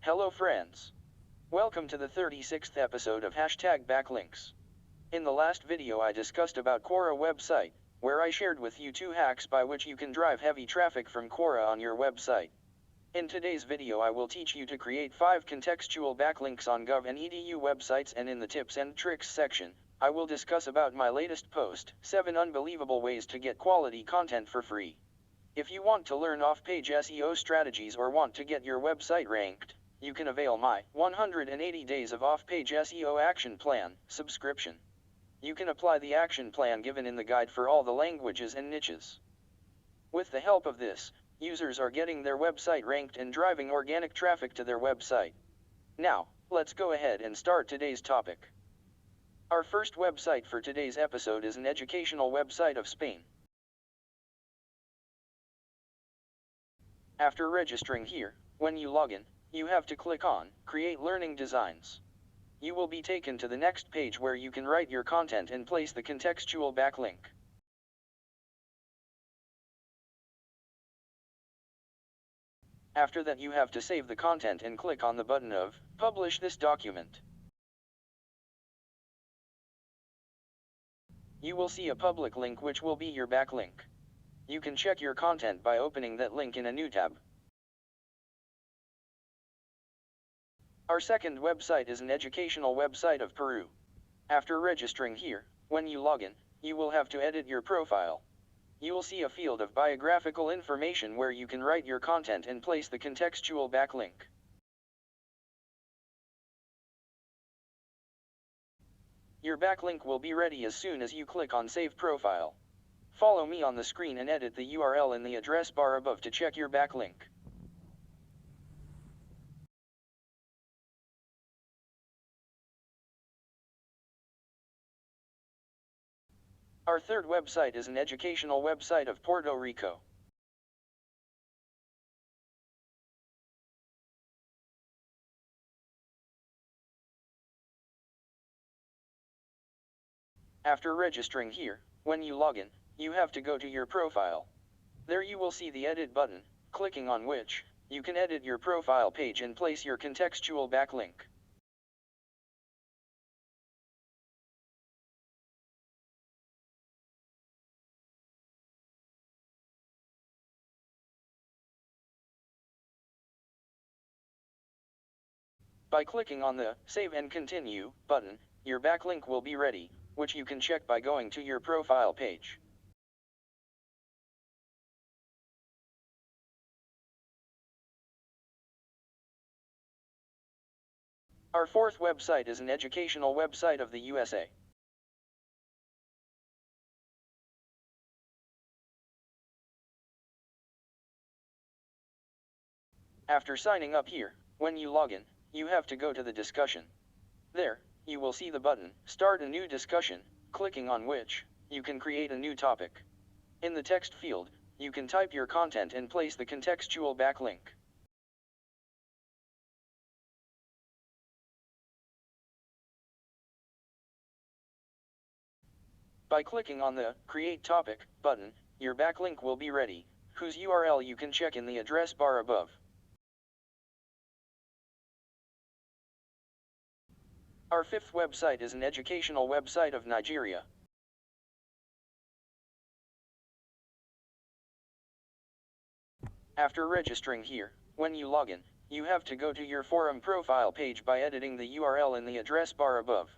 Hello friends. Welcome to the 36th episode of #Backlinks. In the last video I discussed about Quora website, where I shared with you 2 hacks by which you can drive heavy traffic from Quora on your website. In today's video I will teach you to create 5 contextual backlinks on GOV and EDU websites, and in the tips and tricks section, I will discuss about my latest post, 7 unbelievable ways to get quality content for free. If you want to learn off-page SEO strategies or want to get your website ranked, you can avail my 180 Days of Off-Page SEO Action Plan subscription. You can apply the action plan given in the guide for all the languages and niches. With the help of this, users are getting their website ranked and driving organic traffic to their website. Now, let's go ahead and start today's topic. Our first website for today's episode is an educational website of Spain. After registering here, when you log in, you have to click on Create Learning Designs. You will be taken to the next page where you can write your content and place the contextual backlink. After that you have to save the content and click on the button of Publish this document. You will see a public link which will be your backlink. You can check your content by opening that link in a new tab. Our second website is an educational website of Peru. After registering here, when you log in, you will have to edit your profile. You will see a field of biographical information where you can write your content and place the contextual backlink. Your backlink will be ready as soon as you click on Save Profile. Follow me on the screen and edit the URL in the address bar above to check your backlink. Our third website is an educational website of Puerto Rico. After registering here, when you log in, you have to go to your profile. There you will see the edit button, clicking on which, you can edit your profile page and place your contextual backlink. By clicking on the Save and Continue button, your backlink will be ready, which you can check by going to your profile page. Our fourth website is an educational website of the USA. After signing up here, when you log in, you have to go to the discussion. There, you will see the button, Start a New Discussion, clicking on which, you can create a new topic. In the text field, you can type your content and place the contextual backlink. By clicking on the Create Topic button, your backlink will be ready, whose URL you can check in the address bar above. Our fifth website is an educational website of Nigeria. After registering here, when you log in, you have to go to your forum profile page by editing the URL in the address bar above.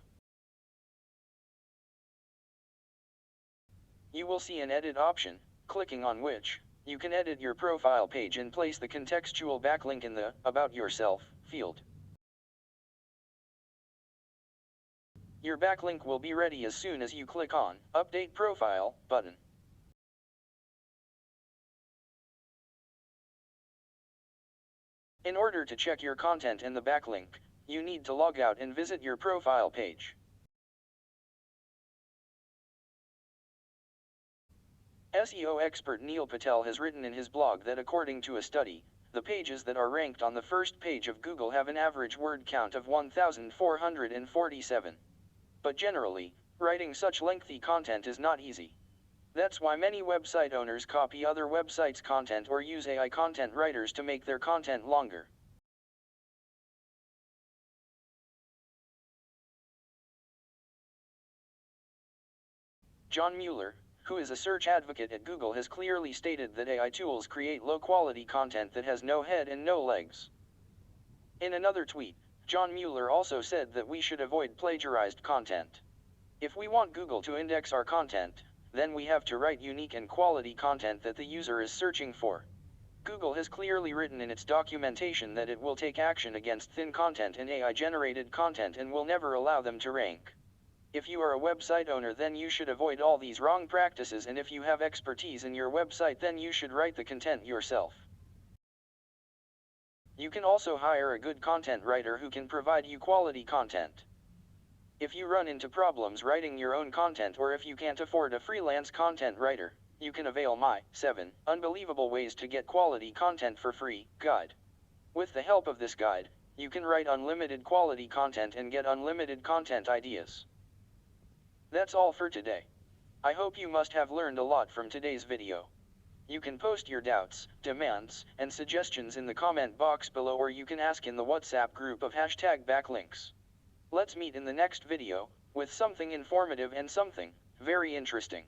You will see an edit option, clicking on which, you can edit your profile page and place the contextual backlink in the About Yourself field. Your backlink will be ready as soon as you click on Update Profile button. In order to check your content and the backlink, you need to log out and visit your profile page. SEO expert Neil Patel has written in his blog that according to a study, the pages that are ranked on the first page of Google have an average word count of 1,447. But generally, writing such lengthy content is not easy. That's why many website owners copy other websites' content or use AI content writers to make their content longer. John Mueller, who is a search advocate at Google, has clearly stated that AI tools create low-quality content that has no head and no legs. In another tweet, John Mueller also said that we should avoid plagiarized content. If we want Google to index our content, then we have to write unique and quality content that the user is searching for. Google has clearly written in its documentation that it will take action against thin content and AI-generated content and will never allow them to rank. If you are a website owner, then you should avoid all these wrong practices, and if you have expertise in your website, then you should write the content yourself. You can also hire a good content writer who can provide you quality content. If you run into problems writing your own content, or if you can't afford a freelance content writer, you can avail my 7 Unbelievable Ways to Get Quality Content for Free guide. With the help of this guide, you can write unlimited quality content and get unlimited content ideas. That's all for today. I hope you must have learned a lot from today's video. You can post your doubts, demands, and suggestions in the comment box below, or you can ask in the WhatsApp group of #Backlinks. Let's meet in the next video, with something informative and something very interesting.